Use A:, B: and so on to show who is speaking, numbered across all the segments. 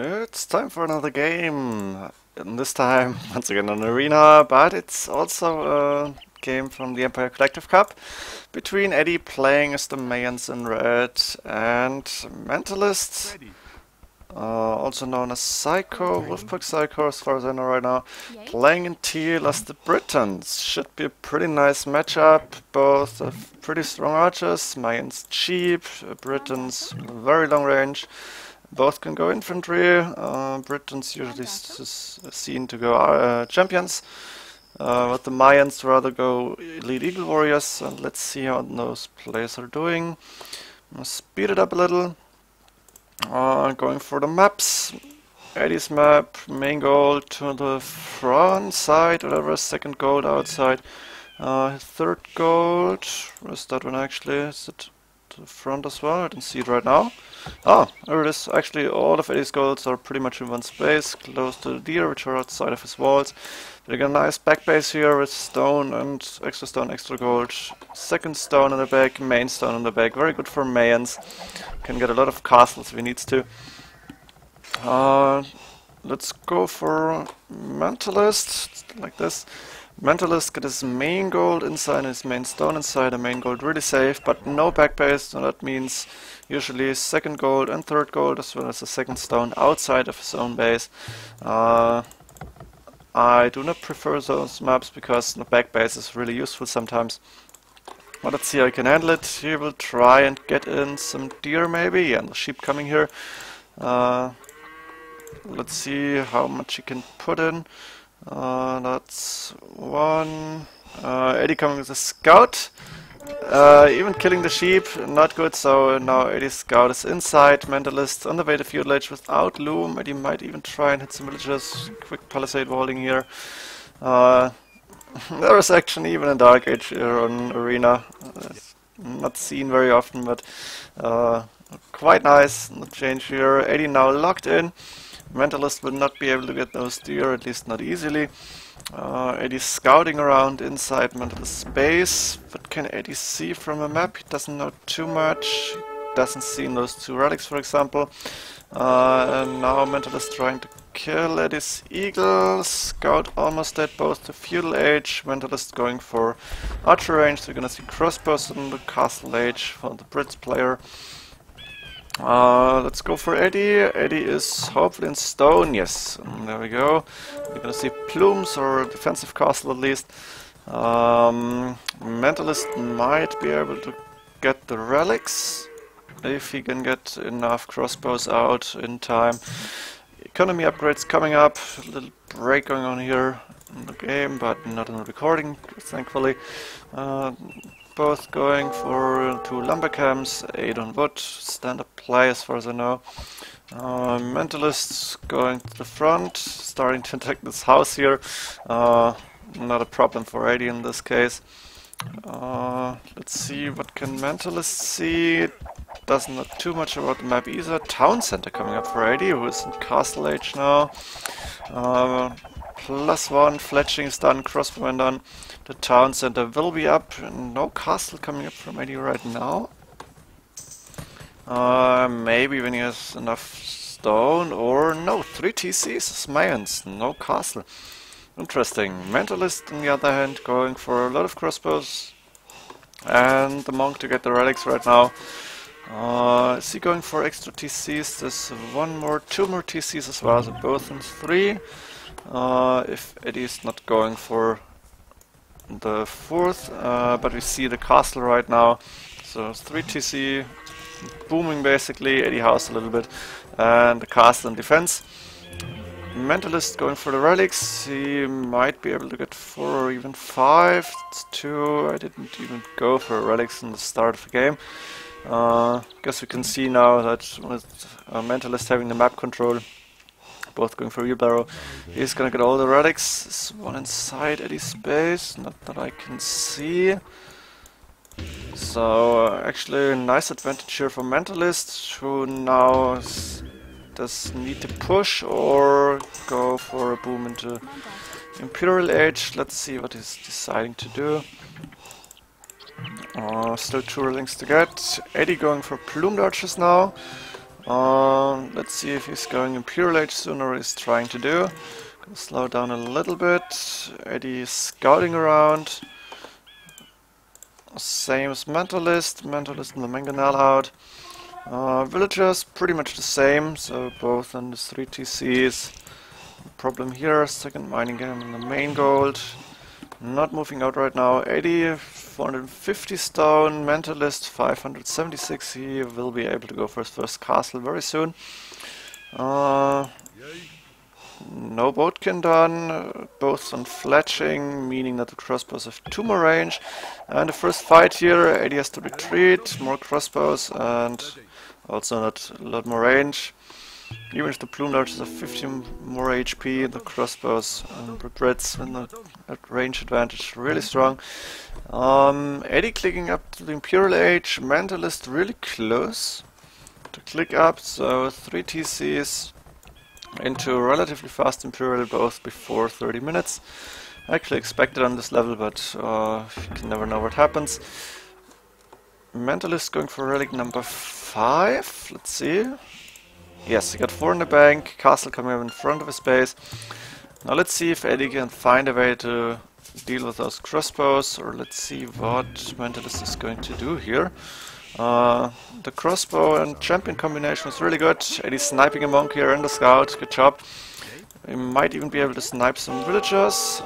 A: It's time for another game. And this time, once again, an arena, but it's also a game from the Empire Collective Cup between Edie playing as the Mayans in red and Mentalist, also known as Psycho, Wolfpack Psycho as far as I know right now, playing in teal as the Britons. Should be a pretty nice matchup, both have pretty strong archers, Mayans cheap, Britons very long range. Both can go infantry. Britons usually seen to go champions, but the Mayans rather go elite eagle warriors. And let's see how those players are doing. Speed it up a little. Going for the maps. Edie's map, main goal to the front side, whatever. Second gold outside. Third gold. Where's that one actually? Is it to the front as well? I don't see it right now. Oh, there it is. Actually, all of Eddie's goals are pretty much in one space, close to the deer, which are outside of his walls. They got a nice back base here with stone and stone, extra gold. Second stone in the back, main stone in the back. Very good for Mayans. Can get a lot of castles if he needs to. Let's go for Mentalist, like this. Mentalist got his main gold inside and his main stone inside. The main gold really safe, but no back base, so that means usually second gold and third gold as well as the second stone outside of his own base. I do not prefer those maps because the back base is really useful sometimes. But let's see how I can handle it. He will try and get in some deer maybe, and the sheep coming here. Let's see how much he can put in. That's one. Edie coming with a scout. Even killing the sheep, not good, so now Eddie's scout is inside. Mentalist on the way to feudal age without loom. Eddie might even try and hit some villagers. Quick palisade walling here. There is action even in Dark Age here on Arena. Not seen very often, but quite nice. The change here. Eddie now locked in. Mentalist will not be able to get those deer, at least not easily. Eddie's scouting around inside Mentalist space. What can Eddie see from a map? He doesn't know too much. He doesn't see those two relics, for example. And now Mentalist trying to kill Eddie's eagle. Scout almost dead, both to feudal age. Mentalist going for archer range. So we're gonna see crossbows in the castle age for the Brits player. Let's go for Edie. Edie is hopefully in stone, yes. And there we go. We're gonna see plumes or defensive castle at least. Mentalist might be able to get the relics if he can get enough crossbows out in time. Economy upgrades coming up. A little break going on here in the game, but not in the recording, thankfully. Both going for 2 lumber camps, 8 on wood, standard play as far as I know. Mentalists going to the front, starting to attack this house here. Not a problem for Edie in this case. Let's see what can Mentalist see. Doesn't know too much about the map either. Town center coming up for Edie, who is in castle age now. +1, fletching is done, crossbowman done. The town center will be up. No castle coming up from Edie right now. Maybe when he has enough stone, or no, 3 TCs as Mayans, no castle. Interesting. Mentalist on the other hand going for a lot of crossbows. And the monk to get the relics right now. Is he going for extra TCs? There's 2 more TCs as well, so both in 3. If Eddie is not going for the 4th, but we see the castle right now, so 3 TC, booming basically, Eddie house a little bit, and the castle in defense. Mentalist going for the relics, he might be able to get 4 or even 5, it's 2, I didn't even go for relics in the start of the game. Guess we can see now that with Mentalist having the map control, both going for wheelbarrow, he's gonna get all the relics. There's one inside Eddie's space, not that I can see. So actually a nice advantage here for Mentalist, who now does need to push or go for a boom into Imperial Age. Let's see what he's deciding to do. Still 2 relics to get. Edie going for plumed archers now. Let's see if he's going Imperial Age soon or he's trying to do. Gonna slow down a little bit. Eddie is scouting around. Same as Mentalist. Mentalist and the Mangonel out. Villagers pretty much the same, so both on the 3 TCs. Problem here, second mining game in the main gold. Not moving out right now. 80, 450 stone, Mentalist 576. He will be able to go for his first castle very soon. No boatkin done, both on fletching, meaning that the crossbows have 2 more range. And the first fight here, 80 has to retreat, more crossbows and also not a lot more range. Even if the plume archers have 15 more HP, the crossbows and the Brits with the range advantage really strong. Eddie clicking up to the Imperial Age, Mentalist really close to click up, so 3 TCs into a relatively fast Imperial, both before 30 minutes. Actually expected on this level, but you can never know what happens. Mentalist going for relic number 5, let's see. Yes, he got 4 in the bank, castle coming up in front of his base. Now let's see if Eddie can find a way to deal with those crossbows, or let's see what Mentalist is going to do here. The crossbow and champion combination is really good. Eddie's sniping a monk here in the scout, good job. We might even be able to snipe some villagers.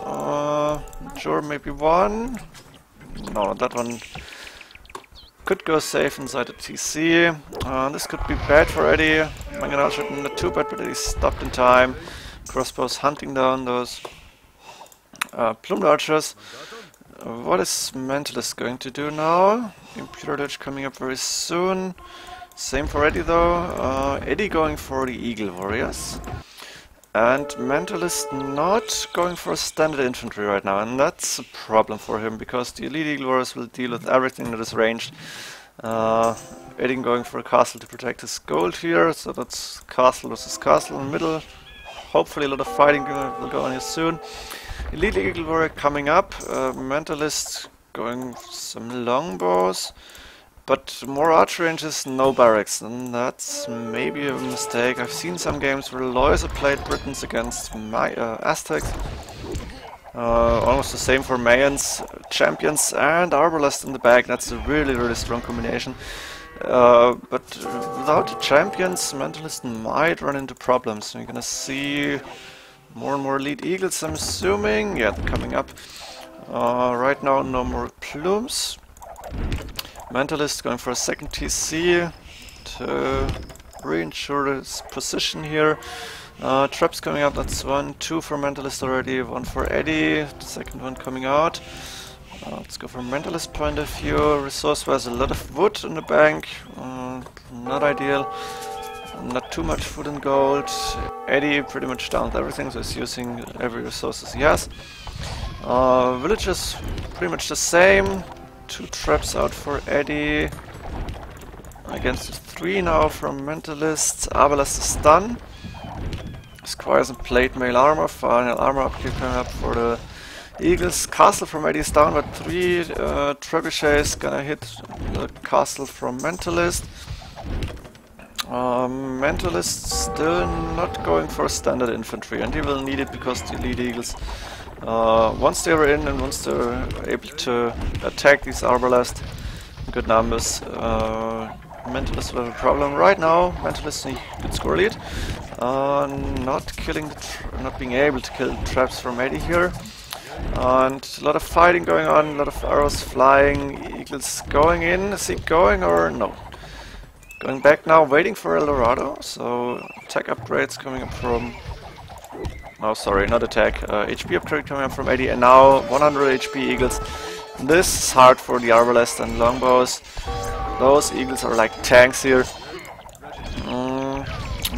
A: Sure, maybe one. No, that one could go safe inside the TC. This could be bad for Eddie. Mangonel shouldn't not too bad, but Eddie's stopped in time. Crossbows hunting down those plumed archers. What is Mentalist going to do now? Imperial Age coming up very soon. Same for Eddie though. Eddie going for the Eagle Warriors. And Mentalist not going for standard infantry right now, and that's a problem for him, because the Elite Eagle Warriors will deal with everything that is ranged. Eddie going for a castle to protect his gold here, so that's castle versus castle in the middle. Hopefully a lot of fighting will go on here soon. Elite Eagle Warrior coming up, Mentalist going some longbows, but more archer ranges, no barracks, and that's maybe a mistake. I've seen some games where Loysa played Britons against Aztecs. Almost the same for Mayans, Champions and Arbalest in the back. That's a really strong combination. But without the Champions, Mentalist might run into problems. You're gonna see more and more Elite Eagles, I'm assuming. Yeah, they're coming up. Right now, no more plumes. Mentalist going for a second TC to reinsure his position here. Traps coming up, that's 1, 2 for Mentalist already, 1 for Eddie, the second one coming out. Let's go from Mentalist point of view. Resource-wise, a lot of wood in the bank, not ideal. Not too much food and gold. Eddie pretty much down with everything, so he's using every resources he has. Villages pretty much the same. 2 traps out for Eddie. Against 3 now from Mentalist. Arbalest is done. Squires and plate mail armor. Final armor upkeep coming up for the Eagles. Castle from Eddie is down, but 3 trebuchets gonna hit the castle from Mentalist. Mentalist still not going for standard infantry, and he will need it because the Elite Eagles, once they were in and once they're able to attack these Arbalest in good numbers, Mentalist will have a problem. Right now, Mentalist in a good score lead. Not being able to kill the traps from Eddie here. And a lot of fighting going on, a lot of arrows flying, Eagles going in. Is he going or no? Going back now, waiting for El Dorado, so attack upgrades coming up from... Oh, sorry, not attack. HP upgrade coming up from Eddie, and now 100 HP Eagles. This is hard for the Arbalest and Longbows. Those Eagles are like tanks here.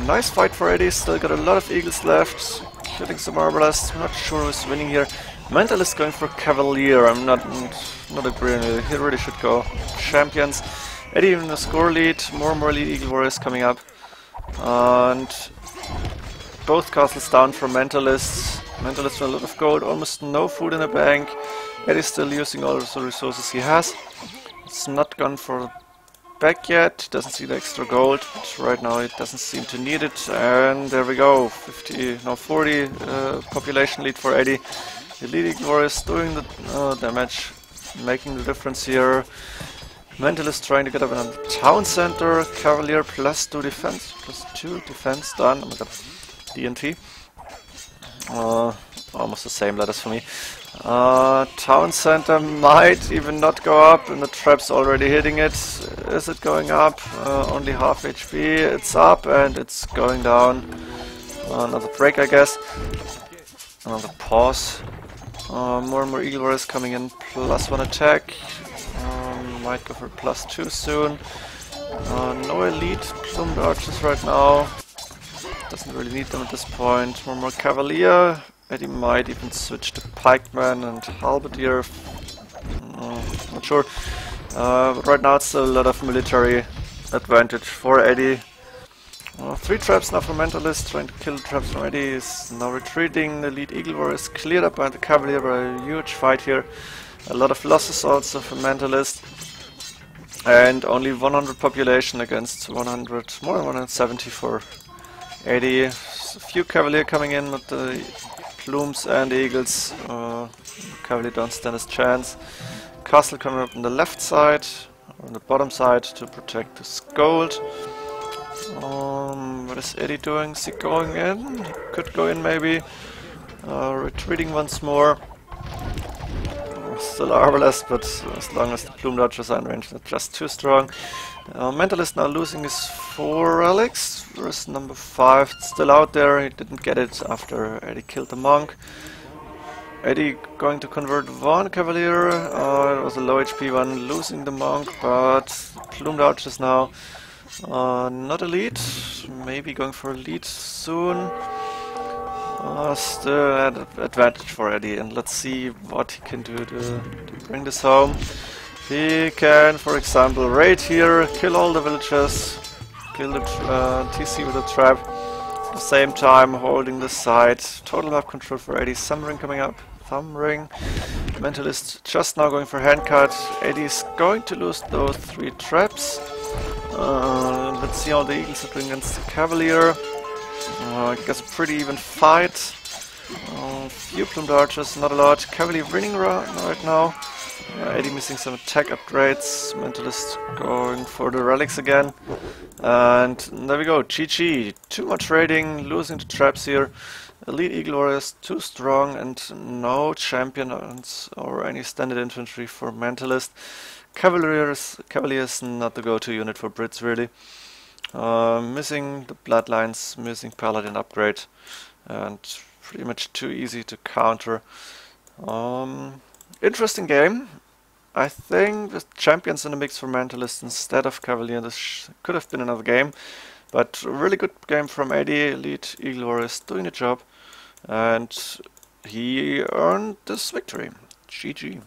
A: Nice fight for Eddie, still got a lot of Eagles left. Killing some Arbalest, I'm not sure who's winning here. Mentalist going for Cavalier, I'm not agreeing with it. He really should go Champions. Eddie in the score lead, more and more Elite Eagle Warriors coming up. And both castles down for Mentalist. Mentalist with a lot of gold, almost no food in the bank. Eddie's still using all the resources he has. It's not gone for back yet. Doesn't see the extra gold, but right now it doesn't seem to need it. And there we go, 40 population lead for Edie. The leading Conquerors doing the damage, making the difference here. Mentalist trying to get up in the town center. Cavalier +2 defense, +2 defense done with the DNT. Almost the same letters for me. Town center might even not go up, and the trap's already hitting it. Is it going up? Only half HP. It's up and it's going down. Another break, I guess. Another pause. More and more Eagle Warriors coming in. +1 attack. Might go for +2 soon. No elite plumed archers right now. Doesn't really need them at this point. More and more Cavalier. Edie might even switch to Pikeman and Halberdier. Not sure. But right now it's still a lot of military advantage for Edie. 3 traps now for Mentalist, trying to kill the traps from Edie. Is now retreating. The lead Eagle War is cleared up by the Cavalier by a huge fight here. A lot of losses also for Mentalist. And only 100 population against 100, more than 170 for Edie. A few Cavalier coming in with the Plumes and Eagles. Cavalier don't stand his chance. Castle coming up on the left side, on the bottom side to protect his gold. What is Edie doing? Is he going in? He could go in maybe. Retreating once more. Still armorless, but as long as the plumed archers are in range, they're just too strong. Mentalist now losing his 4 relics. Whereas number 5 still out there. He didn't get it after Edie killed the monk. Edie going to convert 1 Cavalier. It was a low HP one, losing the monk, but plumed archers now. Not elite. Maybe going for elite soon. Still an advantage for Edie, and let's see what he can do to bring this home. He can, for example, raid here, kill all the villagers, kill the TC with a trap, at the same time holding the side. Total map control for Edie. Thumb ring coming up. Thumb ring. Mentalist just now going for handcut. Eddie's going to lose those 3 traps. Let's see how the Eagles are doing against the Cavalier. I guess a pretty even fight. Few plumed archers, not a lot. Cavalier winning right now. Edie missing some attack upgrades. Mentalist going for the relics again. And there we go, GG. Too much raiding, losing the traps here. Elite Eagle Warriors too strong, and no champions or any standard infantry for Mentalist. Cavaliers not the go-to unit for Brits really. Missing the bloodlines, missing paladin upgrade, and pretty much too easy to counter. Interesting game. I think with champions in the mix for Mentalist instead of Cavalier, this could have been another game. But a really good game from Edie. Elite Eagle Warriors doing the job, and he earned this victory. GG.